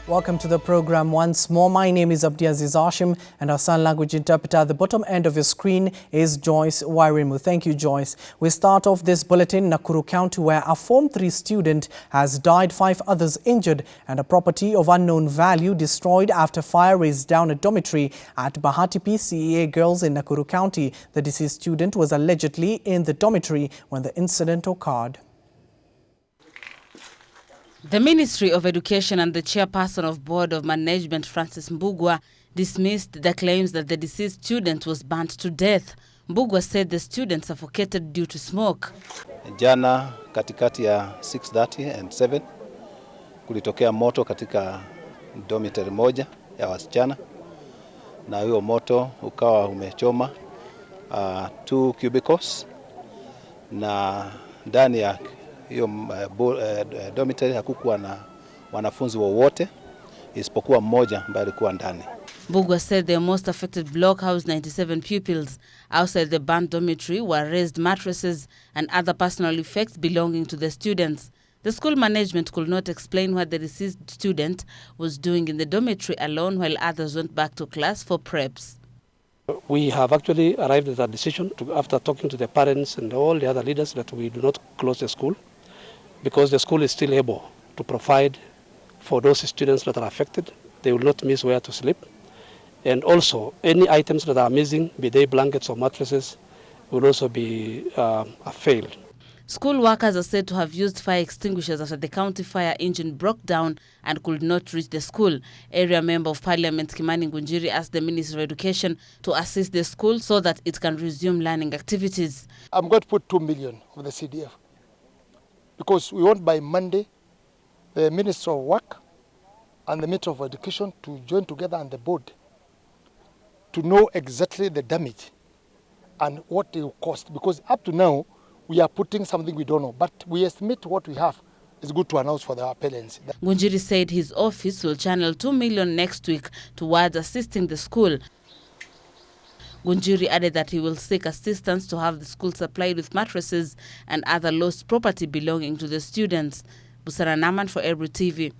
Welcome to the program once more. My name is Abdiaziz Hashim and our sign language interpreter at the bottom end of your screen is Joyce Wairimu. Thank you, Joyce. We start off this bulletin in Nakuru County where a Form 3 student has died, 5 others injured and a property of unknown value destroyed after fire raised down a dormitory at Bahati PCEA Girls in Nakuru County. The deceased student was allegedly in the dormitory when the incident occurred. The Ministry of Education and the chairperson of Board of Management, Francis Mbugua, dismissed the claims that the deceased student was burnt to death. Mbugua said the student suffocated due to smoke. Jana katikati ya 6:30 and 7 kulitokea moto katika dormitory moja ya wasichana, na huo moto ukawa umechoma 2 cubicles, na ndani ya hiyo dormitory hakukuwa na wanafunzi wowote isipokuwa mmoja ambaye alikuwa ndani. Mbugua said the most affected block housed 97 pupils. Outside the burnt dormitory were raised mattresses and other personal effects belonging to the students. The school management could not explain what the deceased student was doing in the dormitory alone while others went back to class for preps. We have actually arrived at a decision after talking to the parents and all the other leaders that we do not close the school, because the school is still able to provide for those students that are affected. They will not miss where to sleep. And also, any items that are missing, be they blankets or mattresses, will also be failed. School workers are said to have used fire extinguishers after the county fire engine broke down and could not reach the school. Area Member of Parliament Kimani Ngunjiri asked the Ministry of Education to assist the school so that it can resume learning activities. I'm going to put 2 million of the CDF, because we want by Monday the Minister of Work and the Minister of Education to join together on the board to know exactly the damage and what it will cost, because up to now we are putting something we don't know, but we estimate what we have. It's good to announce for the parents. Ngunjiri said his office will channel 2 million next week towards assisting the school. Ngunjiri added that he will seek assistance to have the school supplied with mattresses and other lost property belonging to the students. Busara Naman for Ebru TV.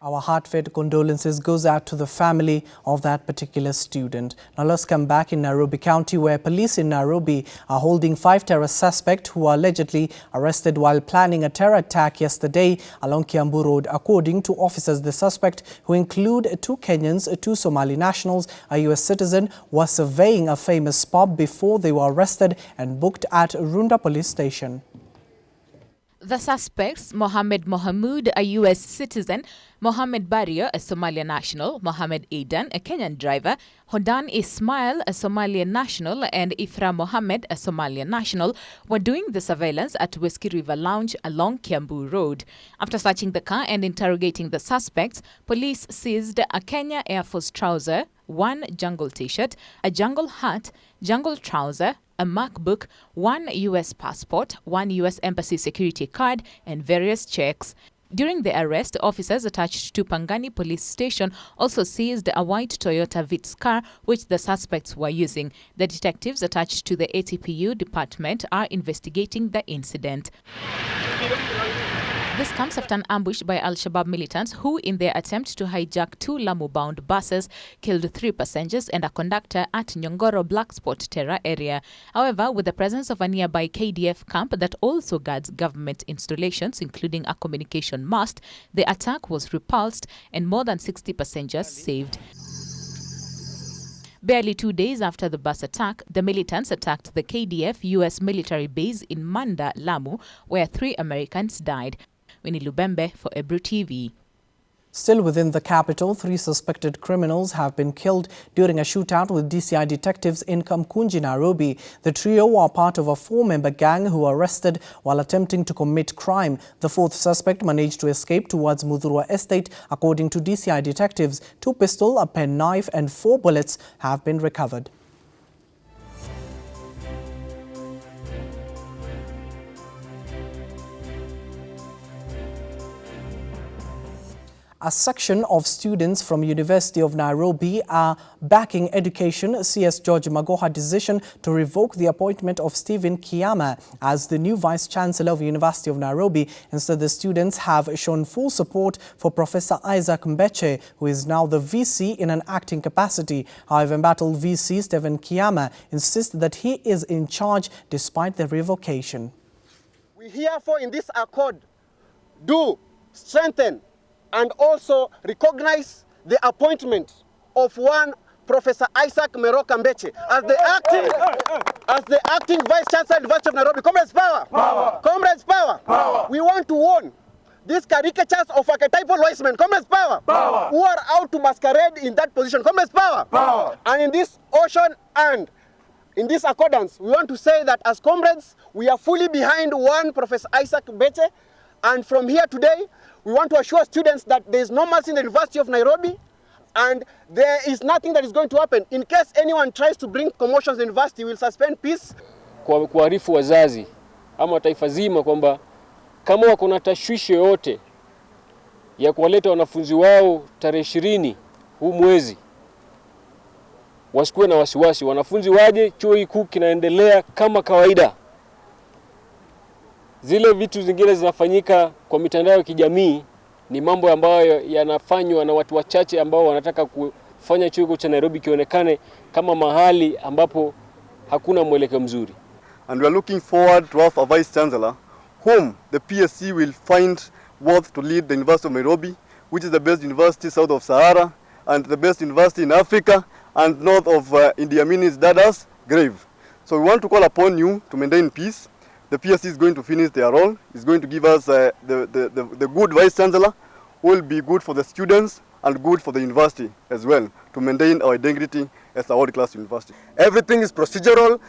Our heartfelt condolences goes out to the family of that particular student. Now let's come back in Nairobi County where police in Nairobi are holding 5 terror suspects who were allegedly arrested while planning a terror attack yesterday along Kiambu Road. According to officers, the suspect, who include 2 Kenyans, 2 Somali nationals, a US citizen, was surveying a famous pub before they were arrested and booked at Runda police station. The suspects, Mohammed Mohamud, a US citizen, Mohammed Barrio, a Somalian national, Mohammed Aidan, a Kenyan driver, Hodan Ismail, a Somalian national, and Ifra Mohammed, a Somalian national, were doing the surveillance at Whiskey River Lounge along Kiambu Road. After searching the car and interrogating the suspects, police seized a Kenya Air Force trouser, 1 jungle t-shirt, a jungle hat, jungle trouser, a MacBook, 1 US passport, 1 US embassy security card, and various checks. During the arrest, officers attached to Pangani police station also seized a white Toyota Vitz car which the suspects were using. The detectives attached to the ATPU department are investigating the incident. This comes after an ambush by Al-Shabaab militants who, in their attempt to hijack 2 Lamu-bound buses, killed 3 passengers and a conductor at Nyongoro Black Spot Terra area. However, with the presence of a nearby KDF camp that also guards government installations, including a communication mast, the attack was repulsed and more than 60 passengers saved. Barely 2 days after the bus attack, the militants attacked the KDF US military base in Manda, Lamu, where 3 Americans died. Winnie Lubembe for Ebru TV. Still within the capital, 3 suspected criminals have been killed during a shootout with DCI detectives in Kamkunji, Nairobi. The trio were part of a 4-member gang who were arrested while attempting to commit crime. The 4th suspect managed to escape towards Mudhurwa Estate. According to DCI detectives, 2 pistols, a pen knife and 4 bullets have been recovered. A section of students from University of Nairobi are backing Education CS George Magoha decision to revoke the appointment of Stephen Kiyama as the new Vice-Chancellor of University of Nairobi. Instead, the students have shown full support for Professor Isaac Mbeche, who is now the VC in an acting capacity. However, embattled VC Stephen Kiyama insists that he is in charge despite the revocation. We herefore in this accord do strengthen and also recognize the appointment of one Professor Isaac Meroka Mbeche as the acting Vice-Chancellor at the University of Nairobi. Comrades, power! Power! Comrades, power! Power! We want to warn these caricatures of archetypal wise men, comrades, power! Power! Who are out to masquerade in that position. Comrades, power! Power! And in this ocean and in this accordance, we want to say that as comrades, we are fully behind one Professor Isaac Mbeche, and from here today, we want to assure students that there is no mercy in the University of Nairobi and there is nothing that is going to happen. In case anyone tries to bring commotions in the university, we will suspend peace. Kuarifu wazazi ama taifa zima kwamba kama wako na tashwishi yoyote ya kuwaleta wanafunzi wao tarehe 20 huu mwezi, wasikuwe na wasiwasi. Wanafunzi waje, chuo kikuu kinaendelea kama kawaida. Zile vitu zingine zinafanyika kwa mitandao ya kijamii ni mambo ambayo yanafanywa na watu wachache ambao wanataka kufanya chuo kikuu cha Nairobi kionekane kama mahali ambapo hakuna mwelekeo mzuri. And we are looking forward to have a Vice Chancellor whom the PSC will find worth to lead the University of Nairobi, which is the best university south of Sahara and the best university in Africa and north of Idi Amin's Dada's grave. So we want to call upon you to maintain peace. The PSC is going to finish their role. It's going to give us the good Vice-Chancellor who will be good for the students and good for the university as well to maintain our integrity as a world-class university. Everything is procedural.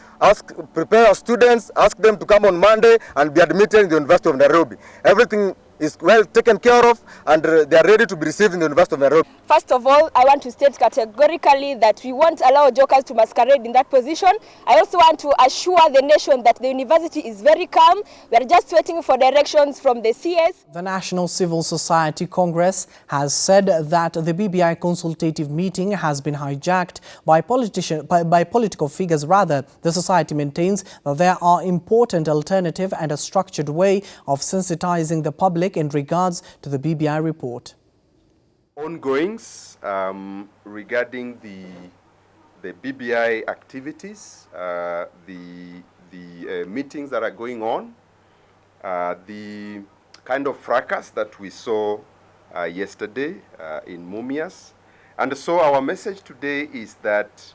Prepare our students, ask them to come on Monday and be admitted in the University of Nairobi. Everything is well taken care of and they are ready to be received in the University of Nairobi. First of all, I want to state categorically that we won't allow jokers to masquerade in that position. I also want to assure the nation that the university is very calm. We are just waiting for directions from the CS. The National Civil Society Congress has said that the BBI consultative meeting has been hijacked by political figures. Rather, the society maintains that there are important alternative and a structured way of sensitizing the public in regards to the BBI report. Ongoings regarding the BBI activities, the meetings that are going on, the kind of fracas that we saw yesterday in Mumias. And so our message today is that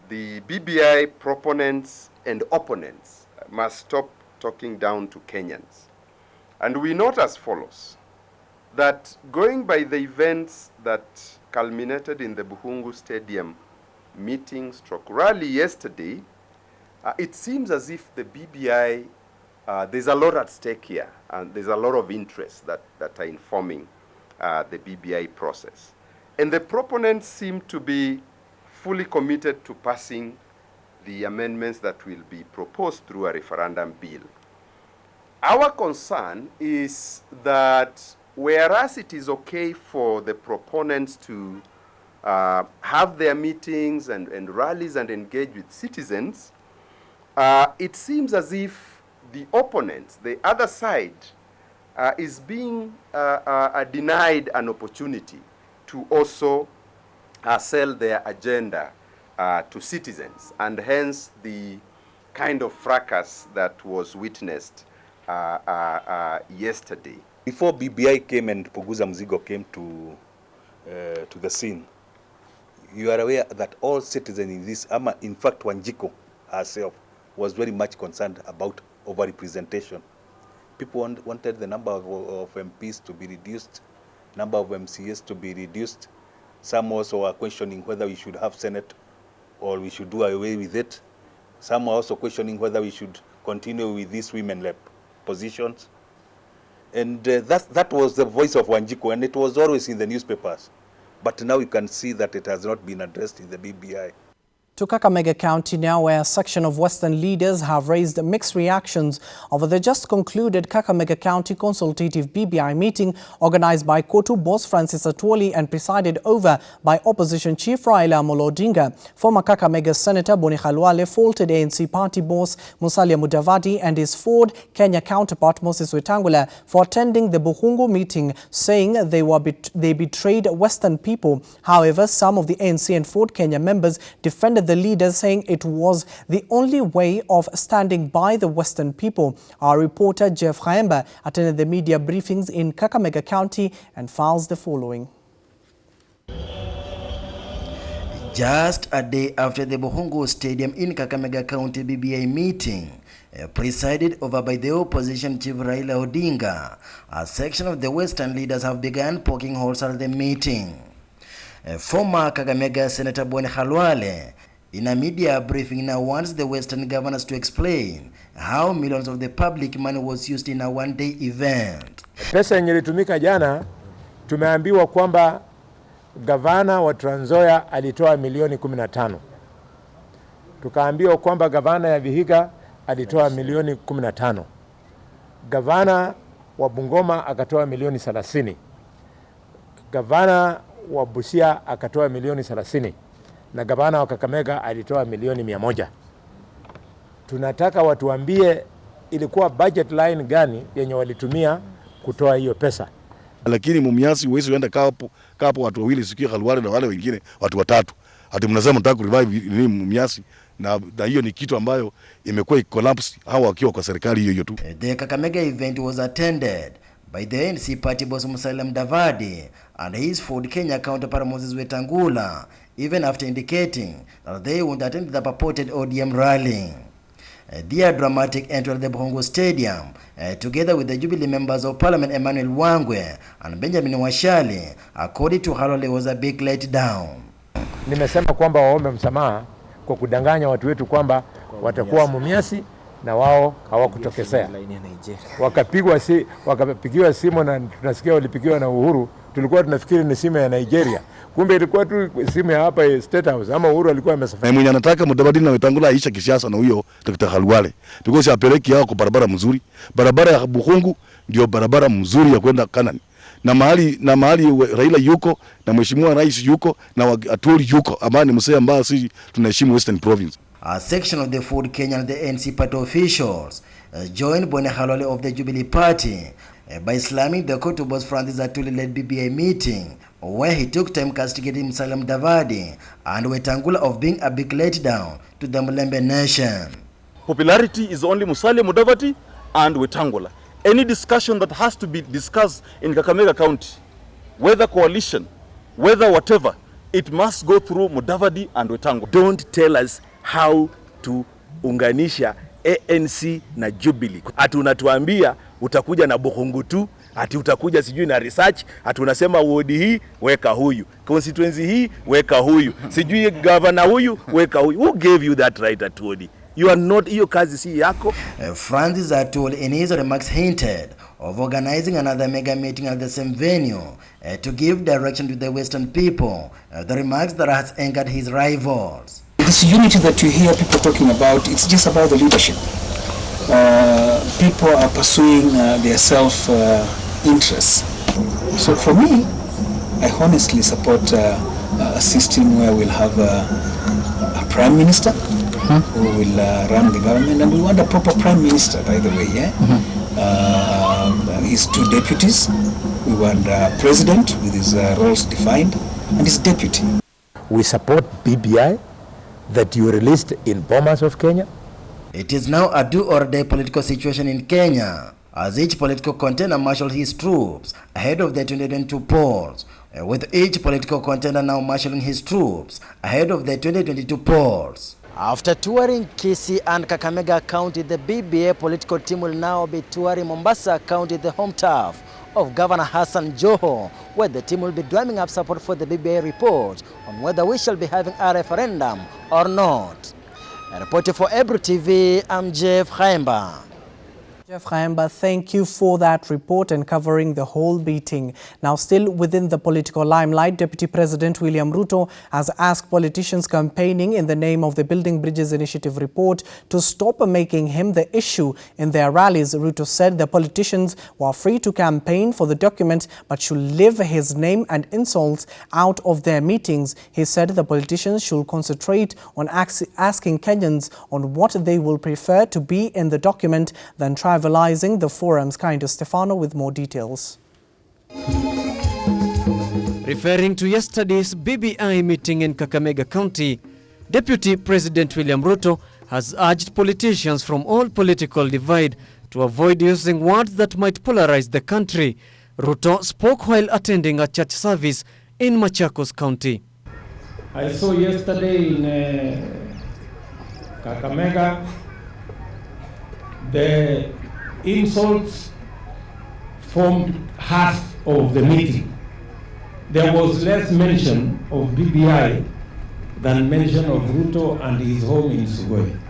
the BBI proponents and opponents must stop talking down to Kenyans. And we note as follows, that going by the events that culminated in the Buhungu Stadium meeting stroke rally yesterday, it seems as if the BBI, there's a lot at stake here, and there's a lot of interest that are informing the BBI process. And the proponents seem to be fully committed to passing the amendments that will be proposed through a referendum bill. Our concern is that whereas it is okay for the proponents to have their meetings and rallies and engage with citizens, it seems as if the opponents, the other side, is being denied an opportunity to also sell their agenda to citizens, and hence the kind of fracas that was witnessed yesterday. Before BBI came and Puguza Mzigo came to the scene, you are aware that all citizens in this, in fact Wanjiko herself, was very much concerned about overrepresentation. People wanted the number of MPs to be reduced, number of MCAs to be reduced. Some also are questioning whether we should have Senate or we should do away with it. Some are also questioning whether we should continue with these women-led positions. And that was the voice of Wanjiko, and it was always in the newspapers. But now you can see that it has not been addressed in the BBI. To Kakamega County now, where a section of Western leaders have raised mixed reactions over the just concluded Kakamega County Consultative BBI meeting organized by Kotu boss Francis Atwoli and presided over by Opposition Chief Raila Amolo Odinga. Former Kakamega Senator Boni Khalwale faulted ANC party boss Musalia Mudavadi and his Ford Kenya counterpart Moses Wetangula for attending the Buhungu meeting, saying they betrayed Western people. However, some of the ANC and Ford Kenya members defended the leaders, saying it was the only way of standing by the Western people. Our reporter Jeff Khaemba attended the media briefings in Kakamega County and files the following. Just a day after the Buhungu Stadium in Kakamega County BBI meeting, presided over by the opposition chief Raila Odinga, a section of the Western leaders have begun poking holes at the meeting. Former Kakamega Senator Boni Khalwale, in a media briefing, now wants the Western governors to explain how millions of the public money was used in a one-day event. Pesa yenye ilitumika jana, tumeambiwa kwamba gavana wa Trans Nzoia alitoa milioni 15. Tukaambiwa kwamba gavana ya Vihiga alitoa milioni 15. Gavana wa Bungoma akatoa milioni 30. Gavana wa Busia akatoa milioni 30. Na gavana wa Kakamega alitoa milioni 100. Tunataka watuambie ilikuwa budget line gani yenye walitumia kutoa hiyo pesa. Lakini Mumias huwezi uenda kapo watu wawili, sikia Khalwale na wale wengine watu watatu. Ati mnasema mtaka revive ni Mumias, na hiyo ni kitu ambayo imekuwa collapse hawa wakiwa kwa serikali hiyo tu. The Kakamega event was attended by the ANC party boss Musalia Mudavadi and his Ford Kenya counterpart Moses Wetangula, even after indicating that they won't attend the purported ODM rally. Their dramatic entry at the Buhungu Stadium, together with the Jubilee members of Parliament Emmanuel Wangwe and Benjamin Washali, according to Khalwale, was a big letdown. Nimesema kwamba waombe msamaha kwa kudanganya watu wetu kwamba watakuwa Mumias na wao hawakutokezea. Wakapigiwa simu na tunasikia walipigiwa na Uhuru. Tulikuwa tunafikiri ni simu ya Nigeria. Kumbe ilikuwa tu simu ya hapa State House, ama Uhuru alikuwa amesafiri. Mwenye anataka Mudavadi na Wetangula aisha kisiasa na huyo Dr. Khalwale. Tukose apeleki yao kwa barabara mzuri. Barabara ya Buhungu ndio barabara mzuri ya kwenda Kanani. Na mahali Raila yuko, na Mheshimiwa Rais yuko, na Atwoli yuko, ambaye ni msee ambaye sisi tunaheshimu Western Province. A section of the Ford Kenya and the NC party officials joined Boni Khalwale of the Jubilee Party by slamming the Kotu boss Francis Atwoli-led BBI meeting, where he took time castigating Musalia Mudavadi and Wetangula of being a big letdown to the Mulembe nation. Popularity is only Musalia Mudavadi and Wetangula. Any discussion that has to be discussed in Kakamega County, whether coalition, whether whatever, it must go through Mudavadi and Wetangula. Don't tell us how to unganisha ANC na Jubilee. Ati unatuambia utakuja na Buhungu tu, ati utakuja sijui na research, ati unasema ward hii weka huyu, constituency hii weka huyu, sijui governor huyu weka huyu. Who gave you that right, Atwoli? You are not, hiyo kazi si yako. Francis Atwoli in his remarks hinted of organizing another mega meeting at the same venue to give direction to the Western people, the remarks that has angered his rivals. This unity that you hear people talking about, it's just about the leadership. People are pursuing their self-interests. So for me, I honestly support a system where we'll have a prime minister who will run the government, and we want a proper prime minister, by the way, yeah? His two deputies. We want a president with his roles defined, and his deputy. We support BBI that you released in Bomas of Kenya. It is now a do-or-die political situation in Kenya, as each political contender marshals his troops ahead of the 2022 polls, with each political contender now marshalling his troops ahead of the 2022 polls. After touring Kisii and Kakamega County, the BBA political team will now be touring Mombasa County, the home turf of Governor Hassan Joho, where the team will be drumming up support for the BBA report on whether we shall be having a referendum or not. Reporting for Ebru TV, I'm Jeff Khaemba. Jeff Khaemba, thank you for that report and covering the whole meeting. Now, still within the political limelight, Deputy President William Ruto has asked politicians campaigning in the name of the Building Bridges Initiative report to stop making him the issue in their rallies. Ruto said the politicians were free to campaign for the document but should leave his name and insults out of their meetings. He said the politicians should concentrate on asking Kenyans on what they will prefer to be in the document than trivializing the forums. Kind of Stefano with more details. Referring to yesterday's BBI meeting in Kakamega County, Deputy President William Ruto has urged politicians from all political divide to avoid using words that might polarize the country. Ruto spoke while attending a church service in Machakos County. I saw yesterday in Kakamega the insults formed half of the meeting. There was less mention of BBI than mention of Ruto and his home in Sugoi.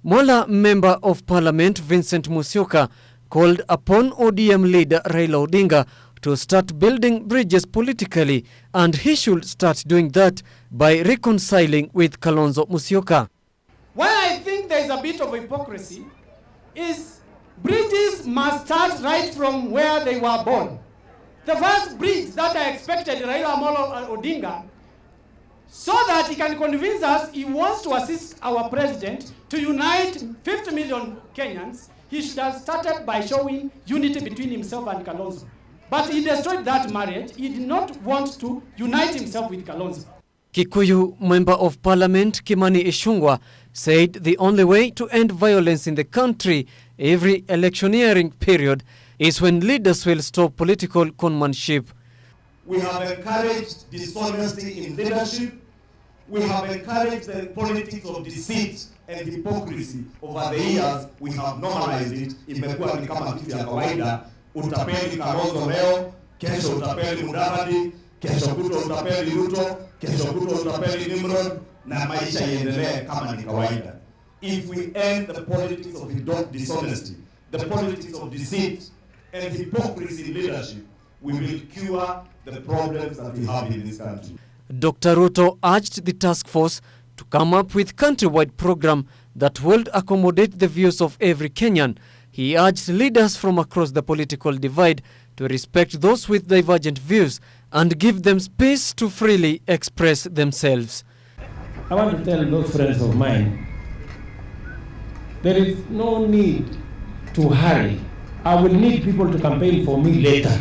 Mwala Member of Parliament Vincent Musyoka called upon ODM leader Raila Odinga to start building bridges politically, and he should start doing that by reconciling with Kalonzo Musyoka. Why I think there is a bit of hypocrisy is bridges must start right from where they were born. The first bridge that I expected Raila Amolo Odinga, so that he can convince us he wants to assist our president to unite 50 million Kenyans, he should have started by showing unity between himself and Kalonzo. But he destroyed that marriage. He did not want to unite himself with Kalonzo. Kikuyu Member of Parliament Kimani Ichung'wah said the only way to end violence in the country every electioneering period is when leaders will stop political conmanship. We have encouraged dishonesty in leadership. We have encouraged the politics of deceit and hypocrisy over the years. We have normalized it. Imekuwa ni kama kitu ya kawaida. Utapeli Kalonzo leo, kesho utapeli Mudavadi, kesho kutwa utapeli Ruto, kesho kutwa utapeli Nimrod, na maisha iendelee kama ni kawaida. If we end the politics of dishonesty, the politics of deceit and hypocrisy in leadership, we will cure the problems that we have in this country. Dr. Ruto urged the task force to come up with countrywide program that would accommodate the views of every Kenyan. He urged leaders from across the political divide to respect those with divergent views and give them space to freely express themselves. I want to tell those friends of mine, there is no need to hurry. I will need people to campaign for me later.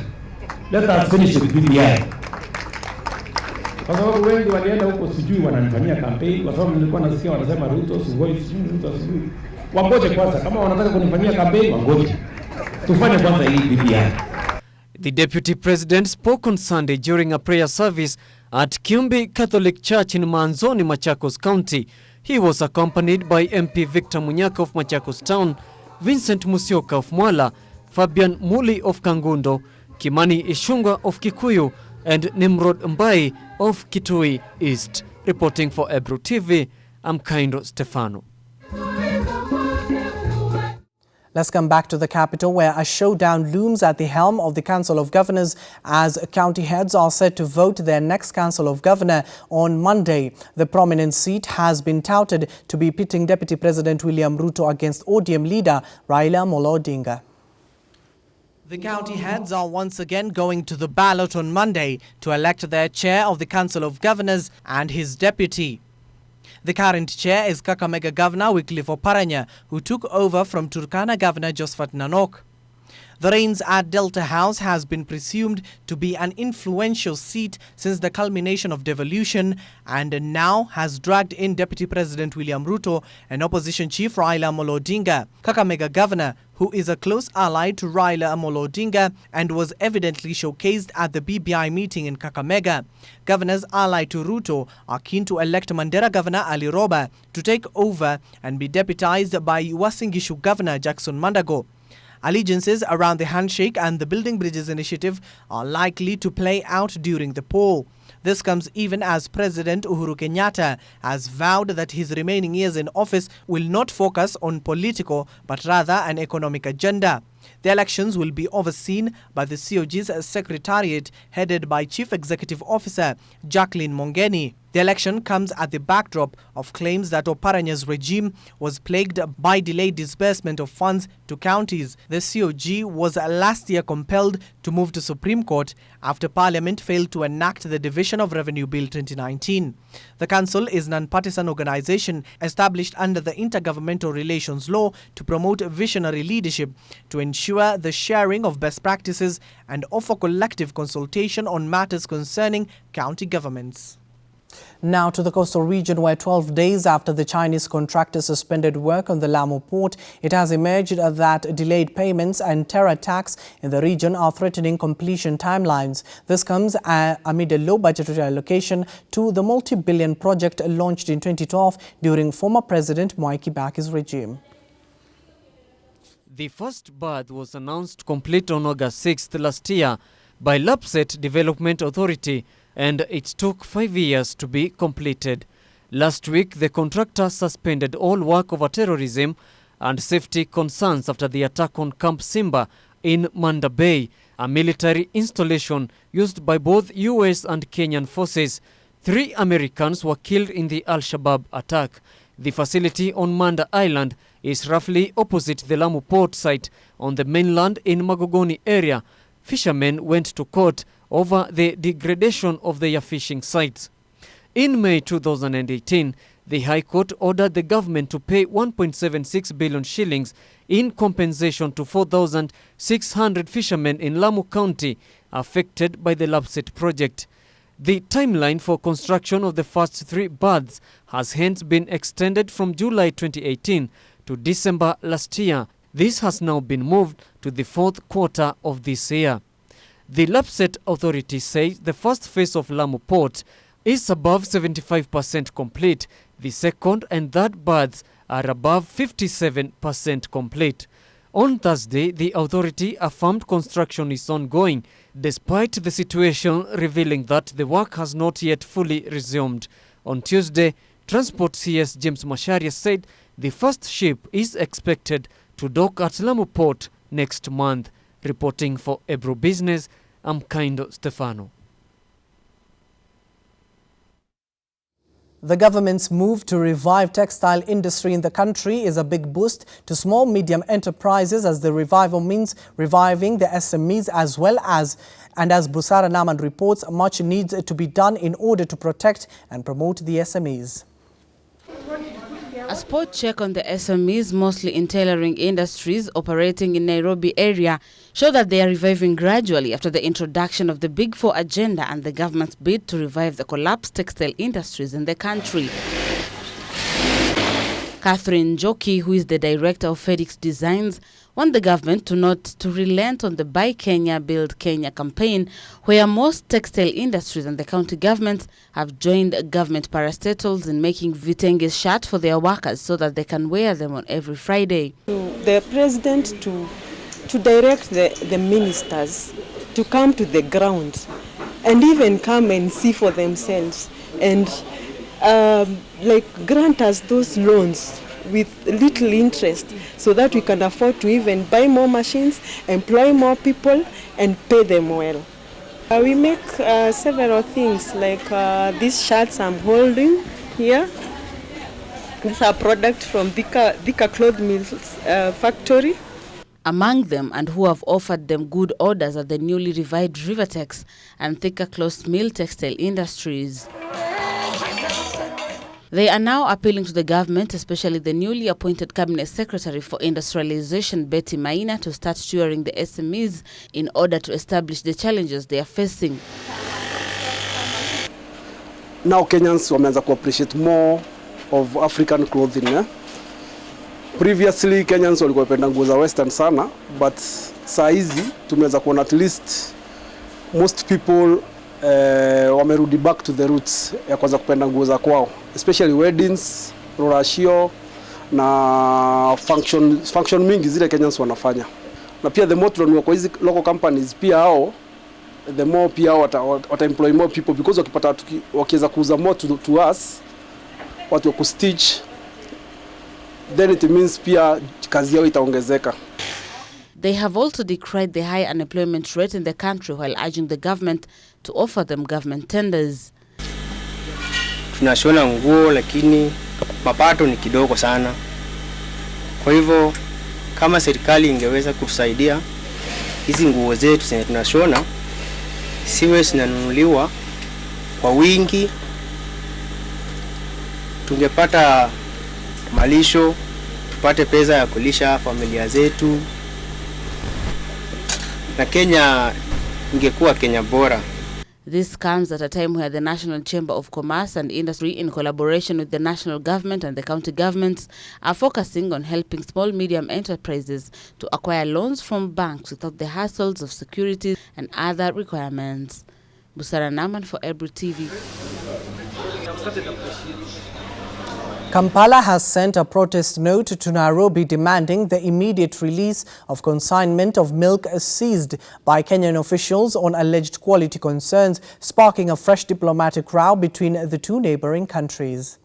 Let us finish with BBI. Kwa sababu wengi walienda huko sijui wananifanyia campaign, kwa sababu nilikuwa nasikia wanasema Ruto sugoi sijui Ruto sijui. Wangoje kwanza, kama wanataka kunifanyia campaign wangoje. Tufanye kwanza hii BBI. The Deputy President spoke on Sunday during a prayer service at Kiumbi Catholic Church in Manzoni, Machakos County. He was accompanied by MP Victor Munyaka of Machakos Town, Vincent Musyoka of Mwala, Fabian Muli of Kangundo, Kimani Ichung'wah of Kikuyu, and Nimrod Mbai of Kitui East. Reporting for Ebru TV, I'm Kaindo Stefano. Let's come back to the capital, where a showdown looms at the helm of the Council of Governors as county heads are set to vote their next Council of Governor on Monday. The prominent seat has been touted to be pitting Deputy President William Ruto against ODM leader Raila Amolo Odinga. The county heads are once again going to the ballot on Monday to elect their chair of the Council of Governors and his deputy. The current chair is Kakamega Governor Wycliffe Oparanya, who took over from Turkana Governor Josephat Nanok. The reins at Delta House has been presumed to be an influential seat since the culmination of devolution, and now has dragged in Deputy President William Ruto and Opposition Chief Raila Amolo Odinga. Kakamega Governor, who is a close ally to Raila Amolo Odinga and was evidently showcased at the BBI meeting in Kakamega. Governors allied to Ruto are keen to elect Mandera Governor Ali Roba to take over and be deputized by Uasin Gishu Governor Jackson Mandago. Allegiances around the handshake and the Building Bridges initiative are likely to play out during the poll. This comes even as President Uhuru Kenyatta has vowed that his remaining years in office will not focus on political but rather an economic agenda. The elections will be overseen by the COG's Secretariat headed by Chief Executive Officer Jacqueline Mongeni. The election comes at the backdrop of claims that Oparanya's regime was plagued by delayed disbursement of funds to counties. The COG was last year compelled to move to Supreme Court after Parliament failed to enact the Division of Revenue Bill 2019. The council is an non-partisan organization established under the Intergovernmental Relations Law to promote visionary leadership, to ensure the sharing of best practices and offer collective consultation on matters concerning county governments. Now to the coastal region, where 12 days after the Chinese contractor suspended work on the Lamu port, it has emerged that delayed payments and terror attacks in the region are threatening completion timelines. This comes amid a low budgetary allocation to the multi-billion project launched in 2012 during former President Mwai Kibaki's regime. The first berth was announced complete on August 6th last year by Lapset Development Authority, and it took 5 years to be completed. Last week, the contractor suspended all work over terrorism and safety concerns after the attack on Camp Simba in Manda Bay, a military installation used by both US and Kenyan forces. 3 Americans were killed in the Al-Shabaab attack. The facility on Manda Island is roughly opposite the Lamu port site on the mainland in Magogoni area. Fishermen went to court over the degradation of their fishing sites. In May 2018, the High Court ordered the government to pay 1.76 billion shillings in compensation to 4,600 fishermen in Lamu County affected by the Lapset project. The timeline for construction of the first 3 berths has hence been extended from July 2018 to December last year. This has now been moved to the 4th quarter of this year. The Lapset Authority says the first phase of Lamu Port is above 75% complete. The second and third berths are above 57% complete. On Thursday, the authority affirmed construction is ongoing, despite the situation revealing that the work has not yet fully resumed. On Tuesday, Transport CS James Macharia said the first ship is expected to dock at Lamu Port next month. Reporting for Ebro Business, I'm Kaindo Stefano. The government's move to revive textile industry in the country is a big boost to small medium enterprises, as the revival means reviving the SMEs as well as, and as Busara Naman reports, much needs to be done in order to protect and promote the SMEs. A spot check on the SMEs, mostly in tailoring industries operating in Nairobi area, show that they are reviving gradually after the introduction of the Big Four agenda and the government's bid to revive the collapsed textile industries in the country. Catherine Njoki, who is the director of FedEx Designs, want the government to relent on the Buy Kenya, Build Kenya campaign, where most textile industries and the county governments have joined government parastatals in making vitenge shirt for their workers so that they can wear them on every Friday. The president to direct the ministers to come to the ground and even come and see for themselves and grant us those loans with little interest so that we can afford to even buy more machines, employ more people and pay them well. We make several things like these shirts I'm holding here. These are products from Thika Cloth Mills factory. Among them, and who have offered them good orders, are the newly revived Rivertex and Thika Cloth Mill textile industries. They are now appealing to the government, especially the newly appointed Cabinet Secretary for Industrialization, Betty Maina, to start touring the SMEs in order to establish the challenges they are facing. Now Kenyans wameanza to appreciate more of African clothing. Previously Kenyans walikuwa wapenda nguo za Western sana, but saa hizi tumeweza kuona at least most people wamerudi back to the roots ya kwanza kupenda nguo za kwao, especially weddings, rorashio na function mingi zile Kenyans wanafanya. Na pia the more tunanunua kwa hizi local companies, pia hao the more pia wata employ more people, because wakiweza kuuza more to us, watu wa kustitch, then it means pia kazi yao itaongezeka. They have also decried the high unemployment rate in the country while urging the government to offer them government tenders. Tunashona nguo lakini mapato ni kidogo sana. Kwa hivyo kama serikali ingeweza kutusaidia hizi nguo zetu zenye tunashona siwe zinanunuliwa kwa wingi, tungepata malisho, tupate pesa ya kulisha familia zetu, na Kenya ingekuwa Kenya bora. This comes at a time where the National Chamber of Commerce and Industry, in collaboration with the national government and the county governments, are focusing on helping small-medium enterprises to acquire loans from banks without the hassles of security and other requirements. Busara Naman for Ebru TV. Kampala has sent a protest note to Nairobi demanding the immediate release of consignment of milk seized by Kenyan officials on alleged quality concerns, sparking a fresh diplomatic row between the two neighboring countries.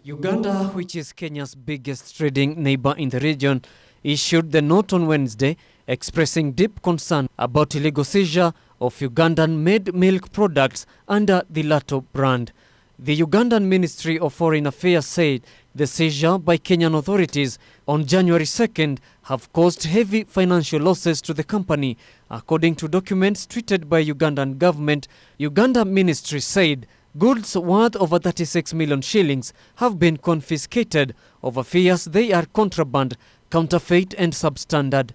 Uganda, which is Kenya's biggest trading neighbor in the region, issued the note on Wednesday expressing deep concern about illegal seizure of Ugandan-made milk products under the Lato brand. The Ugandan Ministry of Foreign Affairs said the seizure by Kenyan authorities on January 2nd have caused heavy financial losses to the company. According to documents tweeted by Ugandan government, Uganda Ministry said goods worth over 36 million shillings have been confiscated over fears they are contraband, counterfeit and substandard.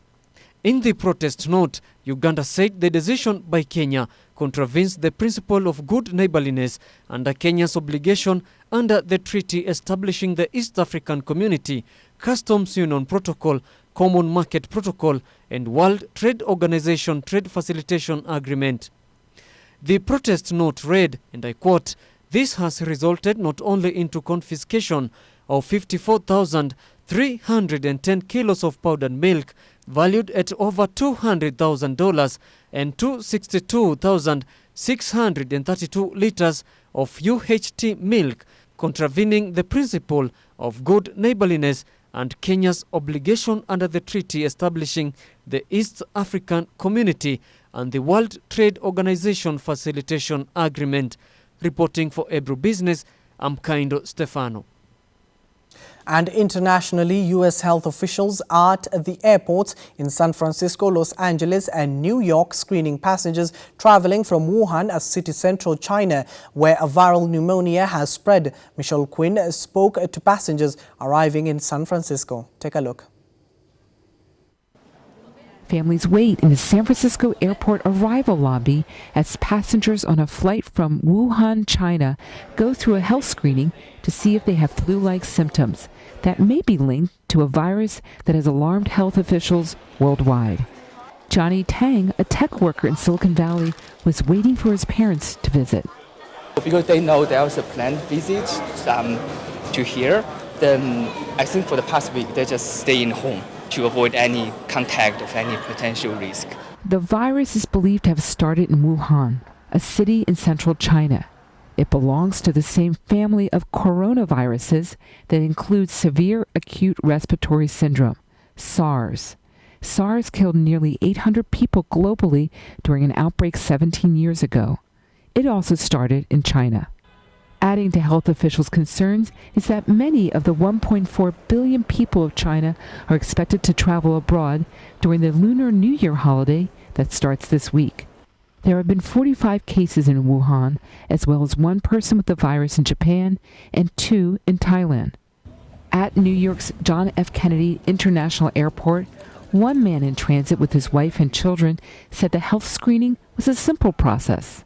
In the protest note, Uganda said the decision by Kenya contravenes the principle of good neighborliness under Kenya's obligation under the treaty establishing the East African Community, Customs Union Protocol, Common Market Protocol, and World Trade Organization Trade Facilitation Agreement. The protest note read, and I quote, "This has resulted not only into confiscation of 54,310 kilos of powdered milk valued at over $200,000 and 262,632 liters of UHT milk, contravening the principle of good neighborliness and Kenya's obligation under the treaty establishing the East African Community and the World Trade Organization Facilitation Agreement." Reporting for Ebru Business, I'm Kaindo Stefano. And internationally, U.S. health officials at the airports in San Francisco, Los Angeles and New York screening passengers traveling from Wuhan, a city central China, where a viral pneumonia has spread. Michelle Quinn spoke to passengers arriving in San Francisco. Take a look. Families wait in the San Francisco airport arrival lobby as passengers on a flight from Wuhan, China, go through a health screening to see if they have flu-like symptoms that may be linked to a virus that has alarmed health officials worldwide. Johnny Tang, a tech worker in Silicon Valley, was waiting for his parents to visit. Because they know there was a planned visit to here, then I think for the past week they just stay in home to avoid any contact of any potential risk. The virus is believed to have started in Wuhan, a city in central China. It belongs to the same family of coronaviruses that includes severe acute respiratory syndrome, SARS. SARS killed nearly 800 people globally during an outbreak 17 years ago. It also started in China. Adding to health officials' concerns is that many of the 1.4 billion people of China are expected to travel abroad during the Lunar New Year holiday that starts this week. There have been 45 cases in Wuhan, as well as one person with the virus in Japan and 2 in Thailand. At New York's John F. Kennedy International Airport, one man in transit with his wife and children said the health screening was a simple process.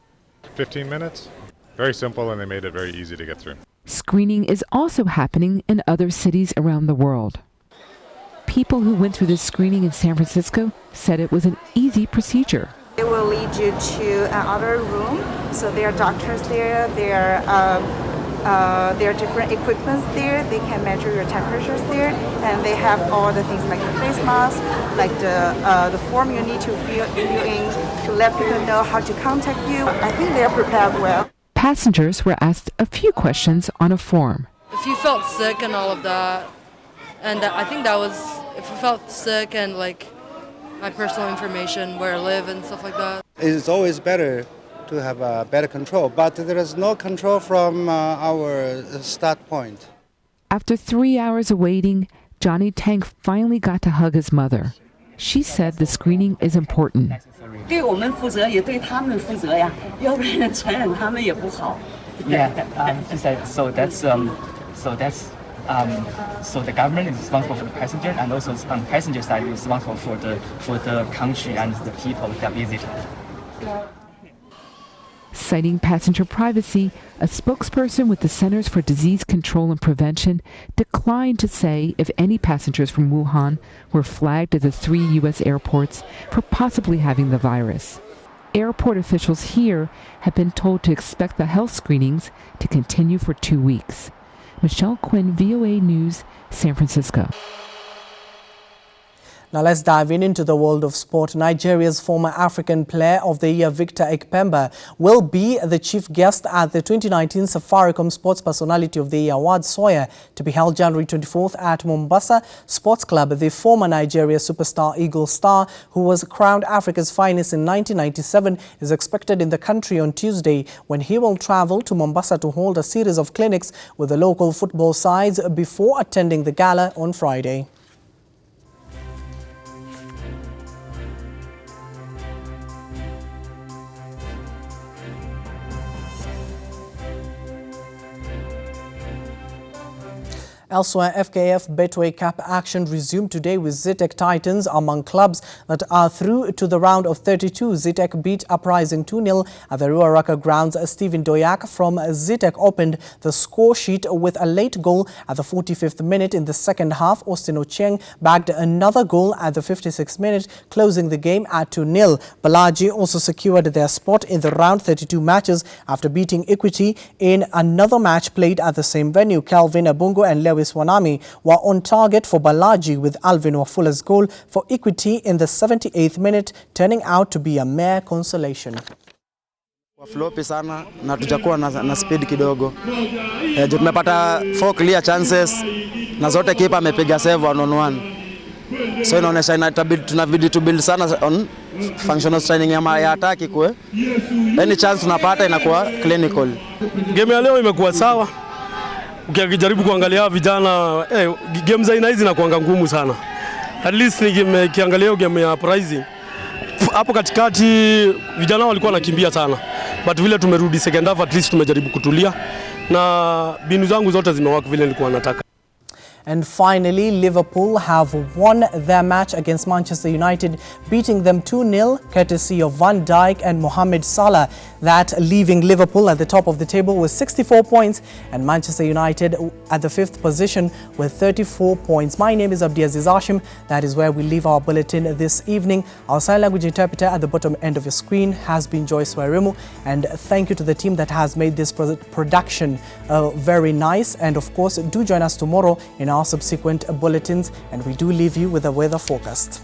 15 minutes? Very simple, and they made it very easy to get through. Screening is also happening in other cities around the world. People who went through this screening in San Francisco said it was an easy procedure. They will lead you to another room. So there are doctors there, there are there are different equipments there. They can measure your temperatures there, and they have all the things like the face mask, like the form you need to fill in to let people know how to contact you. I think they are prepared well. Passengers were asked a few questions on a form. If you felt sick and all of that, and I think that was if you felt sick and like my personal information, where I live and stuff like that. It's always better to have better control, but there is no control from our start point. After 3 hours of waiting, Johnny Tang finally got to hug his mother. She said the screening is important. 对我们负责，也对他们负责呀，要不然传染他们也不好。Yeah, she said so. So the government is responsible for the passenger, and also on the passenger side is responsible for the country and the people that visit. Citing passenger privacy, a spokesperson with the Centers for Disease Control and Prevention declined to say if any passengers from Wuhan were flagged at the 3 U.S. airports for possibly having the virus. Airport officials here have been told to expect the health screenings to continue for 2 weeks. Michelle Quinn, VOA News, San Francisco. Now let's dive into the world of sport. Nigeria's former African Player of the Year, Victor Ekpemba, will be the chief guest at the 2019 Safaricom Sports Personality of the Year Award Soya, to be held January 24th at Mombasa Sports Club. The former Nigeria superstar Eagle Star, who was crowned Africa's finest in 1997, is expected in the country on Tuesday, when he will travel to Mombasa to hold a series of clinics with the local football sides before attending the gala on Friday. Elsewhere, FKF Betway Cup action resumed today with Zitek Titans among clubs that are through to the round of 32. Zitek beat Uprising 2-0 at the Ruaraka grounds. Stephen Doyak from Zitek opened the score sheet with a late goal at the 45th minute. In the second half, Austin Ochieng bagged another goal at the 56th minute, closing the game at 2-0. Balaji also secured their spot in the round 32 matches after beating Equity in another match played at the same venue. Calvin Abungo and Lewis Wanami were on target for Balaji, with Alvin Wafula's goal for Equity in the 78th minute turning out to be a mere consolation. Flopi sana na tujakuwa na speed kidogo. Tumepata 4 clear chances na zote keeper amepiga save 1-on-1. So inaonyesha tunabidi to build sana on functional training ya attack kwe. Any chance tunapata inakuwa clinical. Game ya leo imekuwa sawa. Ukijaribu kuangalia vijana game za aina hizi na kuanga ngumu sana. At least nikiangalia game ya Uprising hapo katikati vijana walikuwa wanakimbia sana, but vile tumerudi second half at least tumejaribu kutulia na binu zangu zote zimewaka vile nilikuwa nataka. And finally, Liverpool have won their match against Manchester United, beating them 2-0, courtesy of Van Dijk and Mohamed Salah, that leaving Liverpool at the top of the table with 64 points and Manchester United at the 5th position with 34 points. My name is Abdiaziz Hashim. That is where we leave our bulletin this evening. Our sign language interpreter at the bottom end of your screen has been Joyce Wairimu. And thank you to the team that has made this production very nice. And of course, do join us tomorrow in our subsequent bulletins, and we do leave you with a weather forecast.